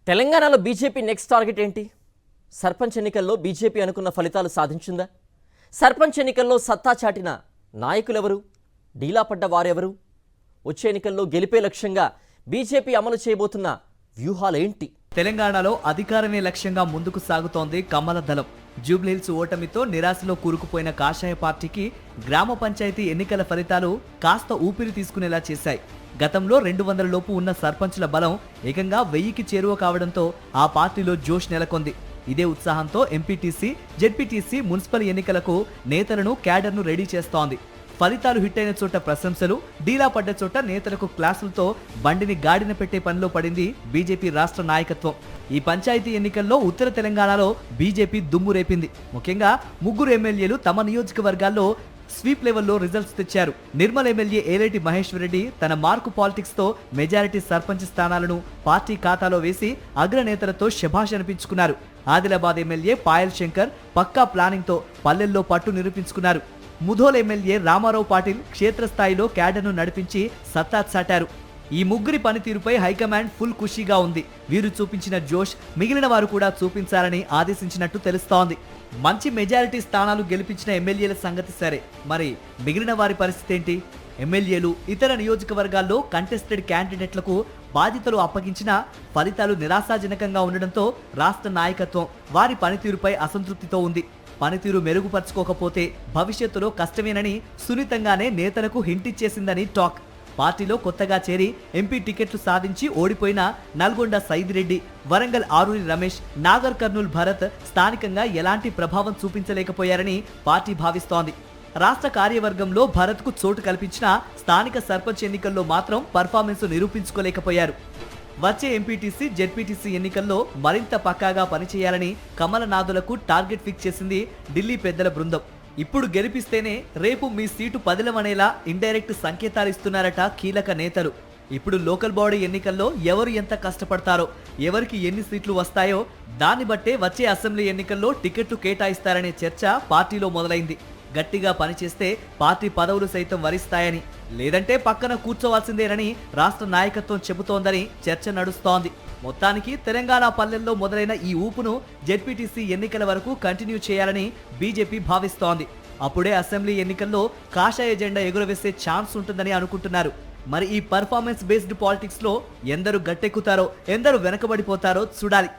తెలంగాణలో BJP next target ఏంటి? సర్పంచ్ ఎన్నికల్లో బీజేపీ అనుకున్న ఫలితాలు సాధించిందా? సర్పంచ్ ఎన్నికల్లో సత్తా చాటిన నాయకులెవరు? డీలా పడ్డ వారెవరు? వచ్చే ఎన్నికల్లో గెలిపే లక్ష్యంగా బీజేపీ అమలు చేయబోతున్న వ్యూహాలేంటి? తెలంగాణలో అధికారమే లక్ష్యంగా ముందుకు సాగుతోంది కమల దళం. జూబ్లీహిల్స్ ఓటమితో నిరాశలో కూరుకుపోయిన కాషాయ పార్టీకి గ్రామ పంచాయతీ ఎన్నికల ఫలితాలు కాస్త ఊపిరి తీసుకునేలా చేశాయి. గతంలో 200 లోపు ఉన్న సర్పంచుల బలం ఏకంగా 1000కి చేరువ కావడంతో ఆ పార్టీలో జోష్ నెలకొంది. ఇదే ఉత్సాహంతో ఎంపీటీసీ, జెడ్పీటీసీ, మున్సిపల్ ఎన్నికలకు నేతలను, క్యాడర్ను రెడీ చేస్తోంది. ఫలితాలు హిట్ అయిన చోట ప్రశంసలు, డీలా పడ్డ చోట నేతలకు క్లాసులతో బండిని గాడిన పెట్టే పనిలో పడింది బీజేపీ రాష్ట్ర నాయకత్వం. ఈ పంచాయతీ ఎన్నికల్లో ఉత్తర తెలంగాణలో బీజేపీ దుమ్ము రేపింది. ముఖ్యంగా 3 ఎమ్మెల్యేలు తమ నియోజకవర్గాల్లో స్వీప్ లెవెల్లో రిజల్ట్స్ తెచ్చారు. నిర్మల్ ఎమ్మెల్యే ఏలేటి మహేశ్వర్ రెడ్డి తన మార్కు పాలిటిక్స్ తో మెజారిటీ సర్పంచ్ స్థానాలను పార్టీ ఖాతాలో వేసి అగ్రనేతలతో శభాష్ అనిపించుకున్నారు. ఆదిలాబాద్ ఎమ్మెల్యే పాయల్ శంకర్ పక్కా ప్లానింగ్ తో పల్లెల్లో పట్టు నిరూపించుకున్నారు. ముధోల్ ఎమ్మెల్యే రామారావు పాటిల్ క్షేత్రస్థాయిలో క్యాడర్ను నడిపించి సత్తా చాటారు. ఈ 3 పనితీరుపై హైకమాండ్ ఫుల్ ఖుషీగా ఉంది. వీరు చూపించిన జోష్ మిగిలిన వారు కూడా చూపించాలని ఆదేశించినట్టు తెలుస్తోంది. మంచి మెజారిటీ స్థానాలు గెలిపించిన ఎమ్మెల్యేల సంగతి సరే, మరి మిగిలిన వారి పరిస్థితి ఏంటి? ఎమ్మెల్యేలు ఇతర నియోజకవర్గాల్లో కంటెస్టెడ్ క్యాండిడేట్లకు బాధ్యతలు అప్పగించిన ఫలితాలు నిరాశాజనకంగా ఉండడంతో రాష్ట్ర నాయకత్వం వారి పనితీరుపై అసంతృప్తితో ఉంది. పనితీరు మెరుగుపరచుకోకపోతే భవిష్యత్తులో కష్టమేనని సున్నితంగానే నేతలకు హింటిచ్చేసిందని టాక్. పార్టీలో కొత్తగా చేరి ఎంపీ టికెట్లు సాధించి ఓడిపోయిన నల్గొండ సైదిరెడ్డి, వరంగల్ ఆరూరి రమేష్, నాగర్ కర్నూల్ భరత్ స్థానికంగా ఎలాంటి ప్రభావం చూపించలేకపోయారని పార్టీ భావిస్తోంది. రాష్ట్ర కార్యవర్గంలో భరత్కు చోటు కల్పించిన స్థానిక సర్పంచ్ ఎన్నికల్లో మాత్రం పర్ఫార్మెన్స్ నిరూపించుకోలేకపోయారు. వచ్చే ఎంపీటీసీ, జెడ్పీటీసీ ఎన్నికల్లో మరింత పక్కాగా పనిచేయాలని కమలనాథులకు టార్గెట్ ఫిక్స్ చేసింది ఢిల్లీ పెద్దల బృందం. ఇప్పుడు గెలిపిస్తేనే రేపు మీ సీటు పదిలమనేలా ఇండైరెక్ట్ సంకేతాలు ఇస్తున్నారట కీలక నేతలు. ఇప్పుడు లోకల్ బాడీ ఎన్నికల్లో ఎవరు ఎంత కష్టపడతారో, ఎవరికి ఎన్ని సీట్లు వస్తాయో దాన్ని బట్టే వచ్చే అసెంబ్లీ ఎన్నికల్లో టికెట్లు కేటాయిస్తారనే చర్చ పార్టీలో మొదలైంది. గట్టిగా పనిచేస్తే పార్టీ పదవులు సైతం వరిస్తాయని, లేదంటే పక్కన కూర్చోవాల్సిందేనని రాష్ట్ర నాయకత్వం చెబుతోందని చర్చ నడుస్తోంది. మొత్తానికి తెలంగాణ పల్లెల్లో మొదలైన ఈ ఊపును జెడ్పీటీసీ ఎన్నికల వరకు కంటిన్యూ చేయాలని బీజేపీ భావిస్తోంది. అప్పుడే అసెంబ్లీ ఎన్నికల్లో కాషాయ జెండా ఎగురవేసే ఛాన్స్ ఉంటుందని అనుకుంటున్నారు. మరి ఈ పర్ఫార్మెన్స్ బేస్డ్ పాలిటిక్స్ లో ఎందరు గట్టెక్కుతారో, ఎందరు వెనకబడిపోతారో చూడాలి.